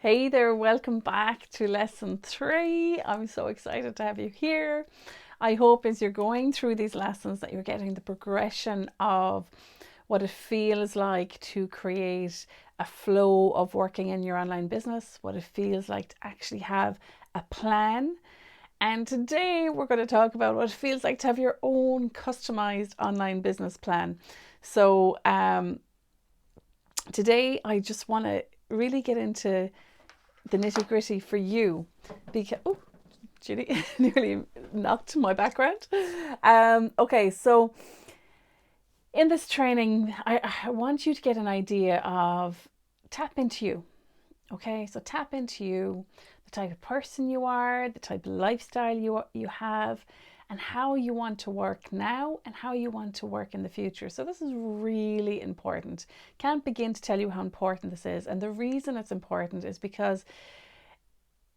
Hey there, welcome back to lesson 3. I'm so excited to have you here. I hope as you're going through these lessons that you're getting the progression of what it feels like to create a flow of working in your online business, what it feels like to actually have a plan. And today we're going to talk about what it feels like to have your own customized online business plan. So today I just want to really get into the nitty gritty for you because Judy nearly knocked my background. Okay, so in this training, I want you to get an idea of tap into you. Okay, so tap into you, the type of person you are, the type of lifestyle you have, and how you want to work now and how you want to work in the future. So this is really important. Can't begin to tell you how important this is. And the reason it's important is because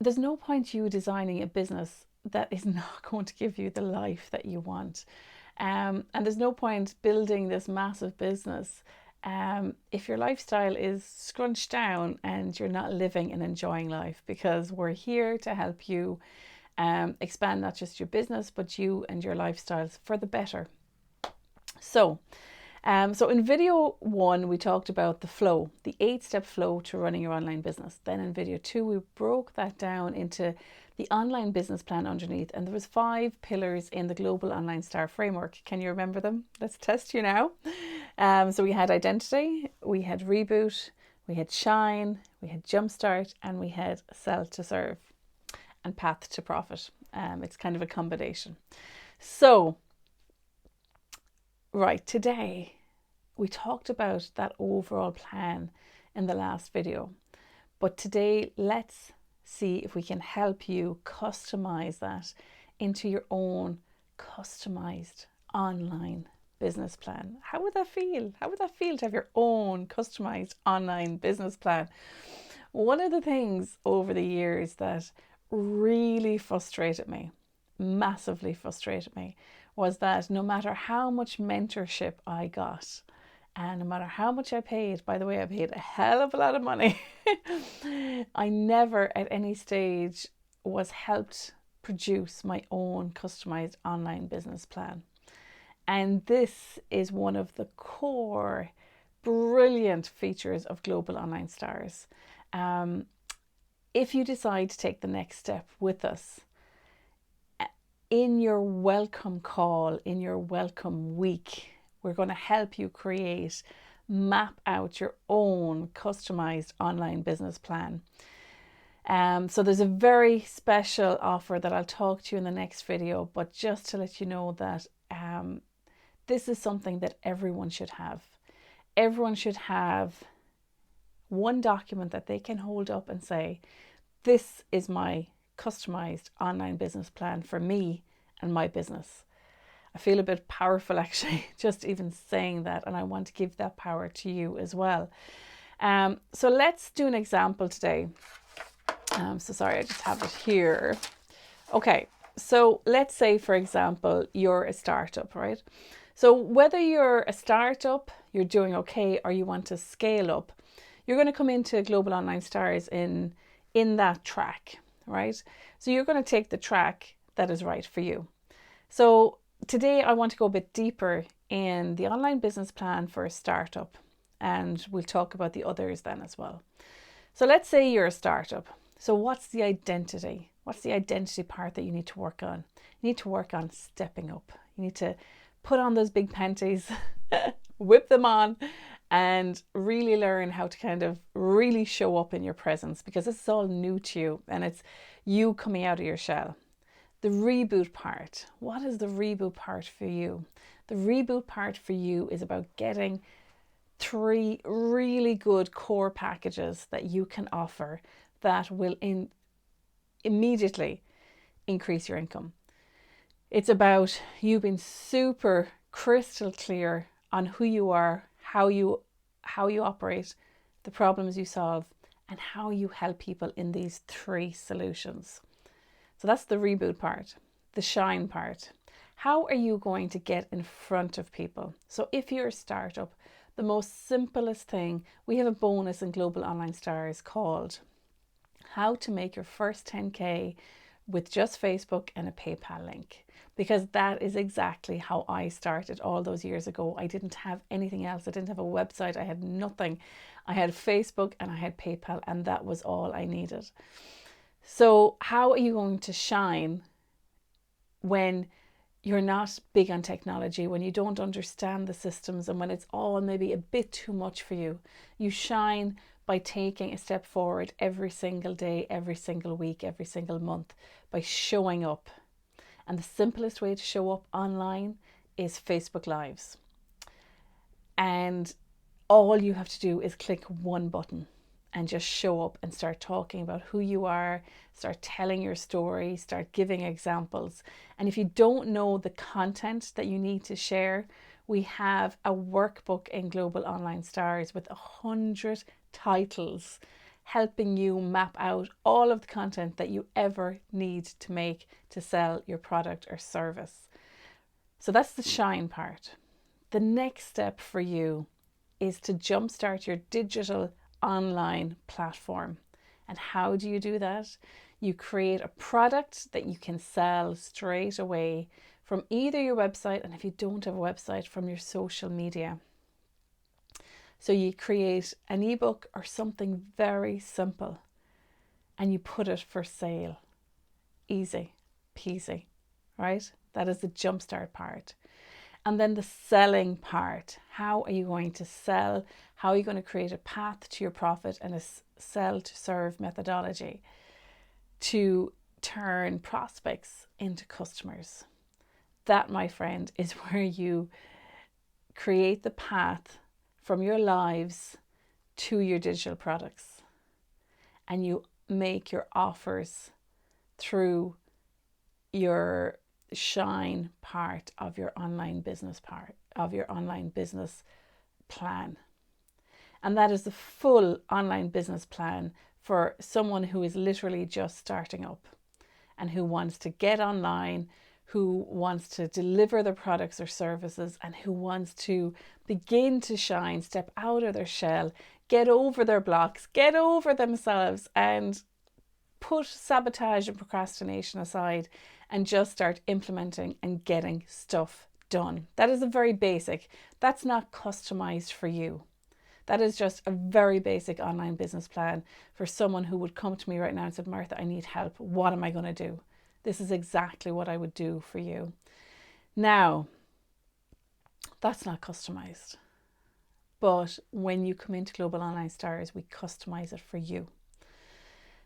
there's no point you designing a business that is not going to give you the life that you want. And there's no point building this massive business if your lifestyle is scrunched down and you're not living and enjoying life, because we're here to help you expand not just your business, but you and your lifestyles for the better. So in video 1, we talked about the flow, the 8-step flow to running your online business. Then in video 2, we broke that down into the online business plan underneath. And there was 5 pillars in the Global Online Star Framework. Can you remember them? Let's test you now. So we had identity, we had reboot, we had shine, we had jumpstart, and we had sell to serve and path to profit. It's kind of a combination. So right, today we talked about that overall plan in the last video, but today let's see if we can help you customize that into your own customized online business plan. How would that feel? How would that feel to have your own customized online business plan? One of the things over the years that really frustrated me, massively frustrated me, was that no matter how much mentorship I got, and no matter how much I paid, by the way, I paid a hell of a lot of money, I never at any stage was helped produce my own customized online business plan. And this is one of the core brilliant features of Global Online Stars. If you decide to take the next step with us, in your welcome call, in your welcome week, we're going to help you map out your own customized online business plan. So there's a very special offer that I'll talk to you in the next video, but just to let you know that this is something that everyone should have. Everyone should have one document that they can hold up and say, this is my customized online business plan for me and my business. I feel a bit powerful actually, just even saying that, and I want to give that power to you as well. So let's do an example today. So sorry, I just have it here. Okay, so let's say, for example, you're a startup, right? So whether you're a startup, you're doing okay, or you want to scale up, you're going to come into Global Online Stars in that track, right? So you're going to take the track that is right for you. So today I want to go a bit deeper in the online business plan for a startup, and we'll talk about the others then as well. So let's say you're a startup. So what's the identity? What's the identity part that you need to work on? You need to work on stepping up. You need to put on those big panties, whip them on, and really learn how to kind of really show up in your presence, because this is all new to you and it's you coming out of your shell. The reboot part. What is the reboot part for you? The reboot part for you is about getting 3 really good core packages that you can offer that will immediately increase your income. It's about you being super crystal clear on who you are, how you operate, the problems you solve, and how you help people in these 3 solutions. So that's the reboot part. The shine part. How are you going to get in front of people? So if you're a startup, the most simplest thing, we have a bonus in Global Online Stars called how to make your first 10K with just Facebook and a PayPal link. Because that is exactly how I started all those years ago. I didn't have anything else. I didn't have a website. I had nothing. I had Facebook and I had PayPal, and that was all I needed. So how are you going to shine when you're not big on technology, when you don't understand the systems, and when it's all maybe a bit too much for you? You shine by taking a step forward every single day, every single week, every single month, by showing up. And the simplest way to show up online is Facebook Lives. And all you have to do is click one button and just show up and start talking about who you are, start telling your story, start giving examples. And if you don't know the content that you need to share, we have a workbook in Global Online Stars with 100 titles helping you map out all of the content that you ever need to make to sell your product or service. So that's the shine part. The next step for you is to jumpstart your digital online platform. And how do you do that? You create a product that you can sell straight away from either your website, and if you don't have a website, from your social media. So you create an ebook or something very simple and you put it for sale. Easy peasy, right? That is the jumpstart part. And then the selling part. How are you going to sell? How are you going to create a path to your profit and a sell to serve methodology to turn prospects into customers? That, my friend, is where you create the path from your lives to your digital products. And you make your offers through your shine part of your online business plan. And that is the full online business plan for someone who is literally just starting up and who wants to get online, who wants to deliver their products or services, and who wants to begin to shine, step out of their shell, get over their blocks, get over themselves, and put sabotage and procrastination aside and just start implementing and getting stuff done. That is a very basic. That's not customized for you. That is just a very basic online business plan for someone who would come to me right now and said, Martha, I need help. What am I going to do? This is exactly what I would do for you. Now, that's not customized. But when you come into Global Online Stars, we customize it for you.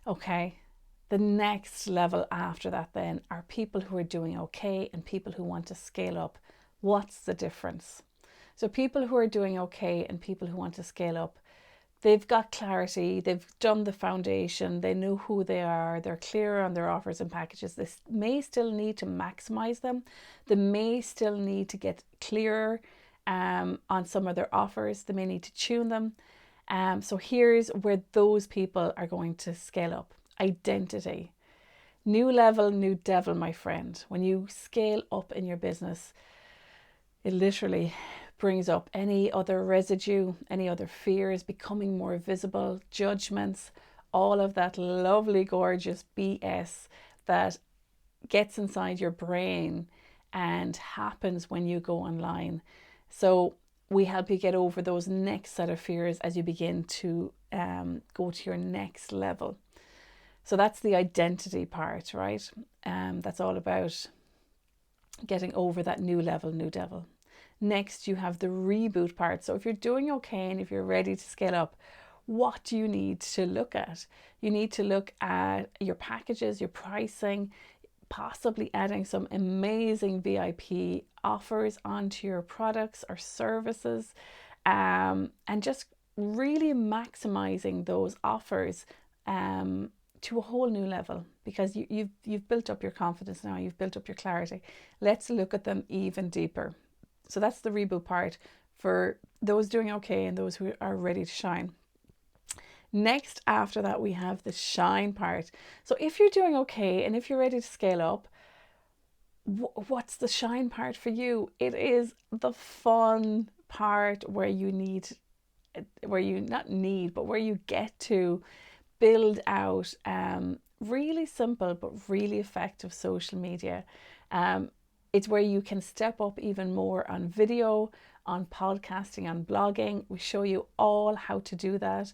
Okay. The next level after that then are people who are doing okay and people who want to scale up. What's the difference? So people who are doing okay and people who want to scale up, they've got clarity, they've done the foundation, they know who they are, they're clear on their offers and packages. They may still need to maximize them. They may still need to get clearer on some of their offers. They may need to tune them. So here's where those people are going to scale up. Identity. New level, new devil, my friend. When you scale up in your business, it literally brings up any other residue, any other fears becoming more visible, judgments, all of that lovely, gorgeous BS that gets inside your brain and happens when you go online. So we help you get over those next set of fears as you begin to go to your next level. So that's the identity part, right? That's all about getting over that new level, new devil. Next, you have the reboot part. So if you're doing okay and if you're ready to scale up, what do you need to look at? You need to look at your packages, your pricing, possibly adding some amazing VIP offers onto your products or services, and just really maximizing those offers to a whole new level, because you've built up your confidence now, you've built up your clarity. Let's look at them even deeper. So that's the reboot part for those doing okay and those who are ready to shine. Next, after that, we have the shine part. So if you're doing okay and if you're ready to scale up, what's the shine part for you? It is the fun part where you get to build out really simple but really effective social media. It's where you can step up even more on video, on podcasting, on blogging. We show you all how to do that.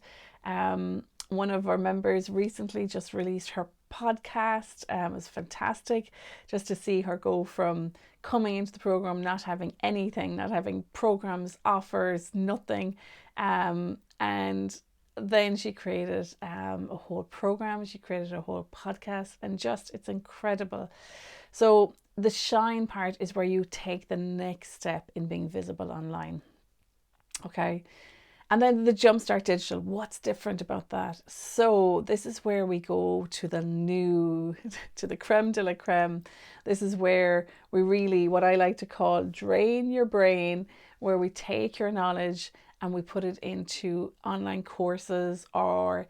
One of our members recently just released her podcast. It was fantastic just to see her go from coming into the program, not having anything, not having programs, offers, nothing. And then she created a whole program, she created a whole podcast, and just it's incredible. So the shine part is where you take the next step in being visible online. Okay. And then the Jumpstart Digital, what's different about that? So this is where we go to the new, to the creme de la creme. This is where we really, what I like to call drain your brain, where we take your knowledge and we put it into online courses, or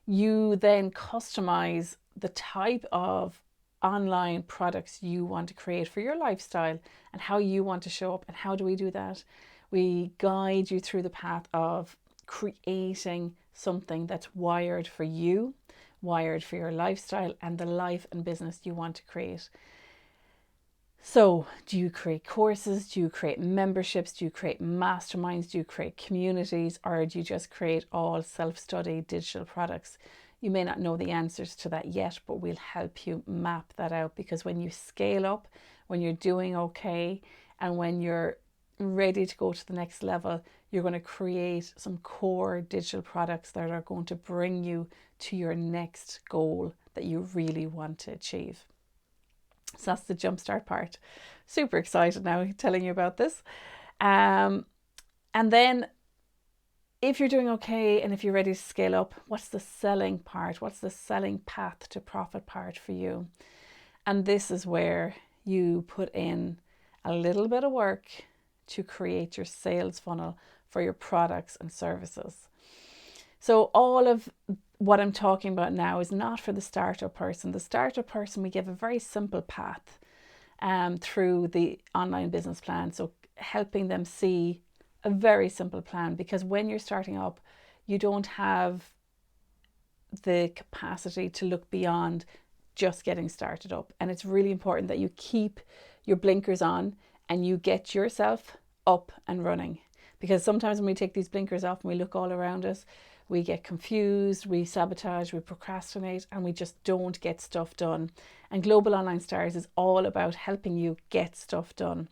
you then customize the type of online products you want to create for your lifestyle and how you want to show up. And how do we do that? We guide you through the path of creating something that's wired for you, wired for your lifestyle and the life and business you want to create. So, do you create courses? Do you create memberships? Do you create masterminds? Do you create communities? Or do you just create all self-study digital products? You may not know the answers to that yet, but we'll help you map that out, because when you scale up, when you're doing okay, and when you're ready to go to the next level, you're going to create some core digital products that are going to bring you to your next goal that you really want to achieve. So that's the jumpstart part. Super excited now telling you about this. And then if you're doing okay and if you're ready to scale up, what's the selling part? What's the selling path to profit part for you? And this is where you put in a little bit of work to create your sales funnel for your products and services. So all of what I'm talking about now is not for the startup person. The startup person, we give a very simple path through the online business plan. So helping them see a very simple plan, because when you're starting up, you don't have the capacity to look beyond just getting started up. And it's really important that you keep your blinkers on and you get yourself up and running. Because sometimes when we take these blinkers off and we look all around us, we get confused, we sabotage, we procrastinate, and we just don't get stuff done. And Global Online Stars is all about helping you get stuff done.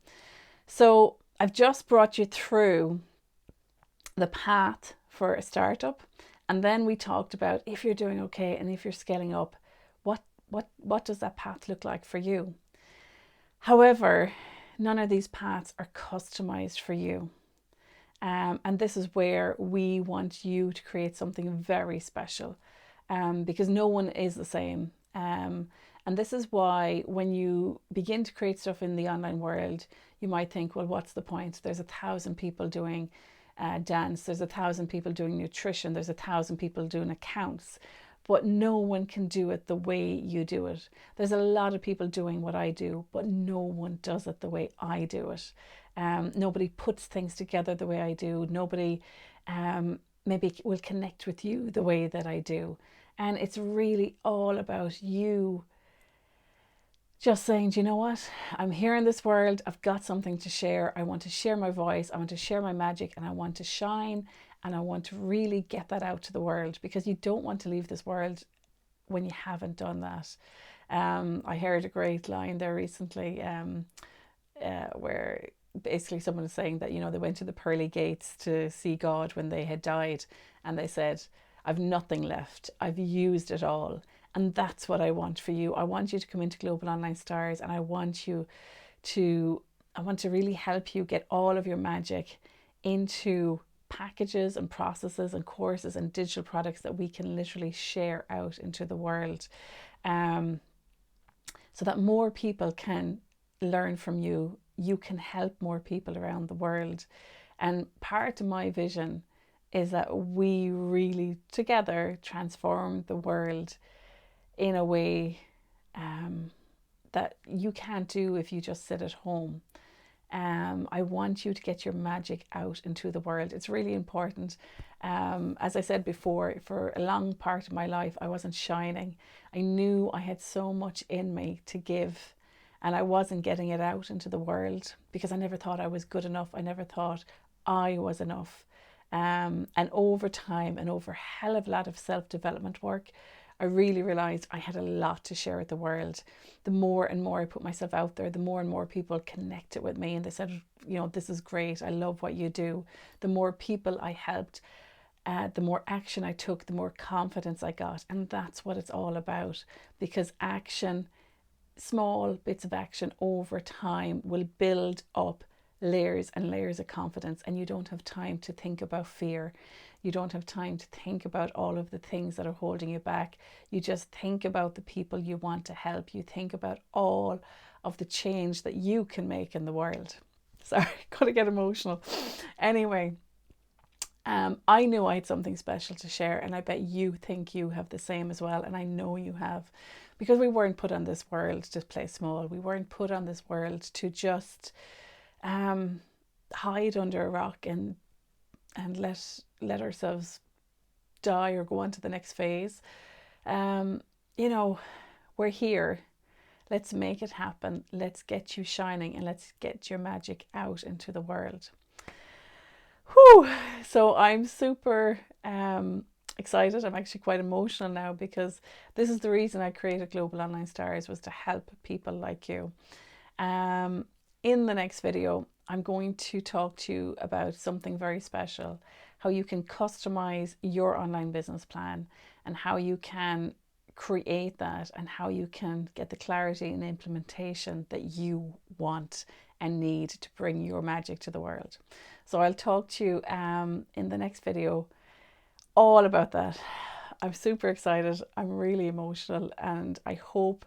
So I've just brought you through the path for a startup. And then we talked about if you're doing okay and if you're scaling up, what does that path look like for you? However, none of these paths are customized for you. And this is where we want you to create something very special, because no one is the same. And this is why when you begin to create stuff in the online world, you might think, well, what's the point? There's 1,000 people doing dance. There's 1,000 people doing nutrition. There's 1,000 people doing accounts. But no one can do it the way you do it. There's a lot of people doing what I do, but no one does it the way I do it. Nobody puts things together the way I do. Nobody maybe will connect with you the way that I do. And it's really all about you just saying, do you know what? I'm here in this world. I've got something to share. I want to share my voice. I want to share my magic, and I want to shine, and I want to really get that out to the world, because you don't want to leave this world when you haven't done that. I heard a great line there recently where basically someone was saying that, they went to the pearly gates to see God when they had died, and they said, I've nothing left. I've used it all. And that's what I want for you. I want you to come into Global Online Stars, and I want to really help you get all of your magic into packages and processes and courses and digital products that we can literally share out into the world, so that more people can learn from you. You can help more people around the world. And part of my vision is that we really together transform the world in a way that you can't do if you just sit at home. I want you to get your magic out into the world. It's really important. As I said before, for a long part of my life, I wasn't shining. I knew I had so much in me to give, and I wasn't getting it out into the world because I never thought I was good enough. I never thought I was enough. And over time and over a hell of a lot of self-development work, I really realized I had a lot to share with the world. The more and more I put myself out there, the more and more people connected with me and they said, you know, this is great. I love what you do. The more people I helped, the more action I took, the more confidence I got. And that's what it's all about, because action, small bits of action over time, will build up layers and layers of confidence, and you don't have time to think about fear. You don't have time to think about all of the things that are holding you back. You just think about the people you want to help. You think about all of the change that you can make in the world. Sorry, gotta get emotional. Anyway, I knew I had something special to share, and I bet you think you have the same as well, and I know you have, because we weren't put on this world to play small. We weren't put on this world to just hide under a rock and let ourselves die or go on to the next phase. You know, we're here. Let's make it happen. Let's get you shining, and let's get your magic out into the world. Whew. So I'm super excited. I'm actually quite emotional now, because this is the reason I created Global Online Stars, was to help people like you. In the next video, I'm going to talk to you about something very special, how you can customize your online business plan, and how you can create that, and how you can get the clarity and implementation that you want and need to bring your magic to the world. So I'll talk to you in the next video all about that. I'm super excited. I'm really emotional, and I hope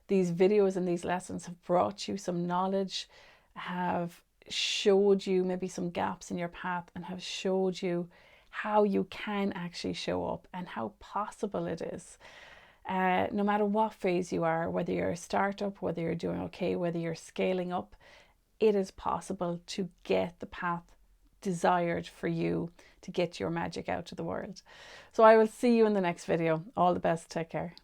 these videos and these lessons have brought you some knowledge, have showed you maybe some gaps in your path, and have showed you how you can actually show up and how possible it is. No matter what phase you are, whether you're a startup, whether you're doing okay, whether you're scaling up, it is possible to get the path desired for you to get your magic out to the world. So I will see you in the next video. All the best. Take care.